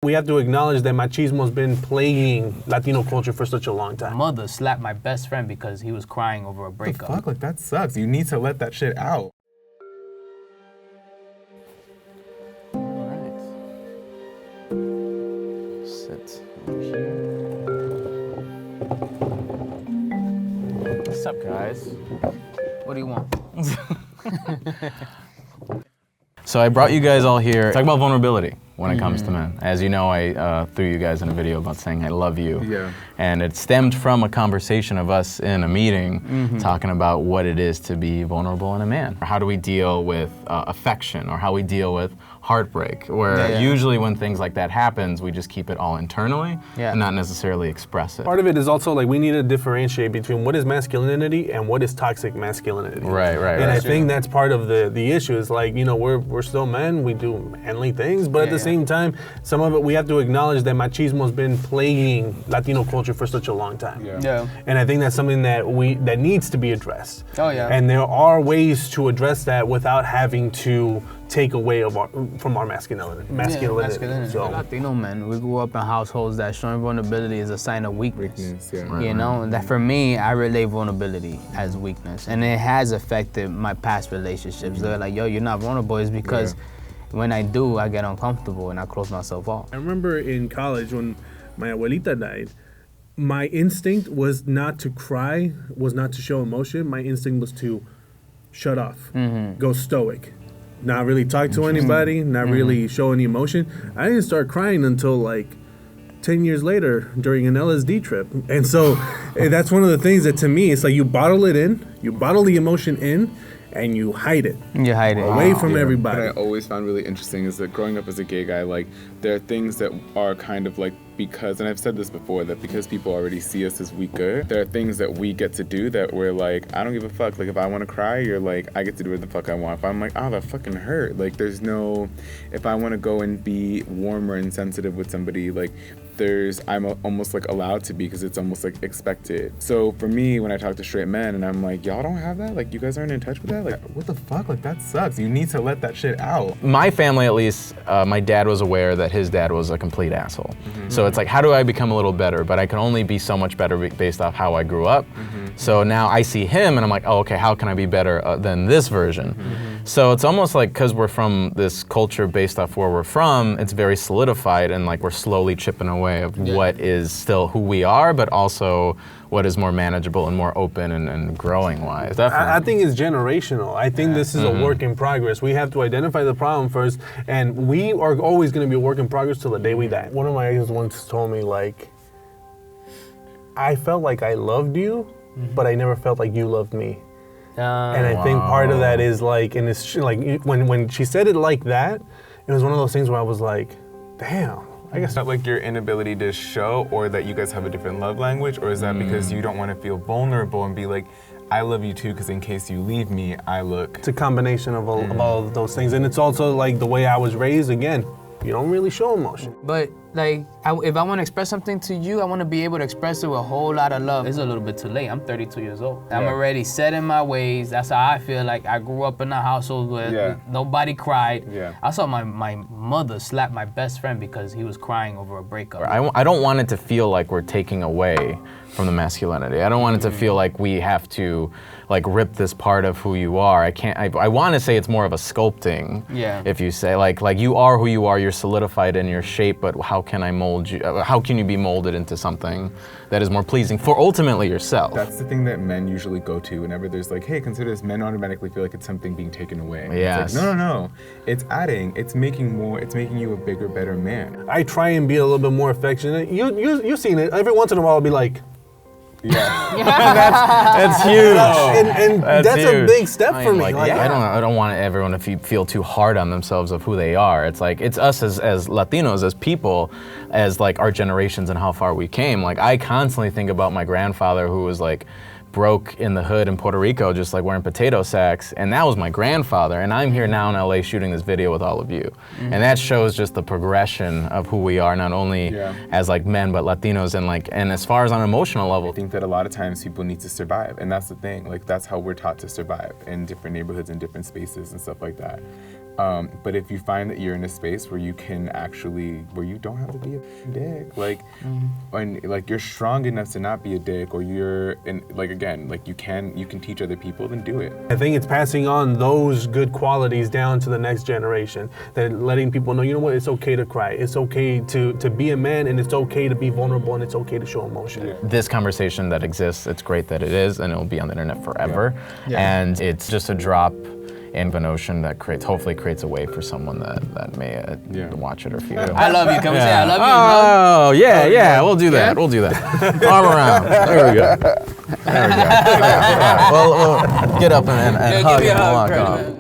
we have to acknowledge that machismo has been plaguing Latino culture for such a long time. My mother slapped my best friend because he was crying over a breakup. What the fuck? Like, that sucks. You need to let that shit out. Alright. Sit over here. What's up, guys? What do you want? So I brought you guys all here to talk about vulnerability when it comes to men. As you know, I threw you guys in a video about saying I love you. Yeah. And it stemmed from a conversation of us in a meeting talking about what it is to be vulnerable in a man. How do we deal with affection, or how we deal with heartbreak, where usually when things like that happens, we just keep it all internally and not necessarily express it. Part of it is also like we need to differentiate between what is masculinity and what is toxic masculinity. Right. And I think that's part of the issue is like, you know, we're still men, we do manly things, but at the same time, some of it we have to acknowledge that machismo has been plaguing Latino culture for such a long time. And I think that's something that needs to be addressed. And there are ways to address that without having to take away from our masculinity. So. Latino men, we grew up in households that showing vulnerability is a sign of weakness. Yeah. You know, that for me, I relate vulnerability as weakness, and it has affected my past relationships. They're like, yo, you're not vulnerable, is because when I do, I get uncomfortable and I close myself off. I remember in college when my abuelita died, my instinct was not to cry, was not to show emotion. My instinct was to shut off, go stoic. Not really talk to anybody, not really show any emotion. I didn't start crying until like 10 years later during an LSD trip. And so that's one of the things that to me, it's like you bottle it in, you bottle the emotion in, and you hide it. You hide it. Away from everybody. What I always found really interesting is that growing up as a gay guy, like, there are things that are kind of like, because, and I've said this before, that because people already see us as weaker, there are things that we get to do that we're like, I don't give a fuck. Like, if I want to cry, you're like, I get to do what the fuck I want. If I'm like, oh, that fucking hurt. Like, there's no, if I want to go and be warmer and sensitive with somebody, like, I'm almost like allowed to be, because it's almost like expected. So for me, when I talk to straight men and I'm like, y'all don't have that? Like, you guys aren't in touch with that? Like, what the fuck? Like, that sucks. You need to let that shit out. My family, at least, my dad was aware that his dad was a complete asshole. So it's like, how do I become a little better? But I can only be so much better based off how I grew up. So now I see him and I'm like, oh, okay, how can I be better than this version? So it's almost like, because we're from this culture based off where we're from, it's very solidified, and like we're slowly chipping away of what is still who we are, but also what is more manageable and more open and growing wise. Definitely. I think it's generational. I think this is a work in progress. We have to identify the problem first, and we are always going to be a work in progress till the day we die. One of my exes once told me, like, I felt like I loved you, but I never felt like you loved me. And I think part of that is like, and it's like when she said it like that, it was one of those things where I was like, damn. I guess not like your inability to show, or that you guys have a different love language, or is that because you don't want to feel vulnerable and be like, I love you too, because in case you leave me, I look. It's a combination of all of those things. And it's also like the way I was raised, again, you don't really show emotion. But like, if I want to express something to you, I want to be able to express it with a whole lot of love. It's a little bit too late. I'm 32 years old. I'm already set in my ways. That's how I feel. Like, I grew up in a household where nobody cried. I saw my mother slap my best friend because he was crying over a breakup. I don't want it to feel like we're taking away from the masculinity. I don't want it to feel like we have to like rip this part of who you are. I want to say it's more of a sculpting. If you say like you are who you are, you're solidified in your shape, but how can I mold you? How can you be molded into something that is more pleasing for ultimately yourself? That's the thing that men usually go to whenever there's like, hey, consider this. Men automatically feel like it's something being taken away. Yes. It's like, no. It's adding. It's making more. It's making you a bigger, better man. I try and be a little bit more affectionate. You've seen it. Every once in a while I'll be like, that's huge. And that's a big step for me. Like, I don't want everyone to feel too hard on themselves of who they are. It's like, it's us as Latinos, as people, as like our generations and how far we came. Like, I constantly think about my grandfather, who was like broke in the hood in Puerto Rico, just like wearing potato sacks, and that was my grandfather, and I'm here now in LA shooting this video with all of you. And that shows just the progression of who we are, not only as like men, but Latinos, and as far as on an emotional level. I think that a lot of times people need to survive, and that's the thing, like that's how we're taught to survive in different neighborhoods and different spaces and stuff like that. But if you find that you're in a space where you can actually, where you don't have to be a dick, like, and like you're strong enough to not be a dick, or you're, and like again, like you can teach other people, then do it. I think it's passing on those good qualities down to the next generation. That letting people know, you know what, it's okay to cry, it's okay to be a man, and it's okay to be vulnerable, and it's okay to show emotion. Yeah. This conversation that exists, it's great that it is, and it'll be on the internet forever. And it's just a drop in an ocean that hopefully creates a way for someone that may watch it or feel it. I love you. Come and say I love you. Oh, yeah, we'll do that. We'll do that. Arm around. There we go. There we go. All right. We'll get up and hug and walk off.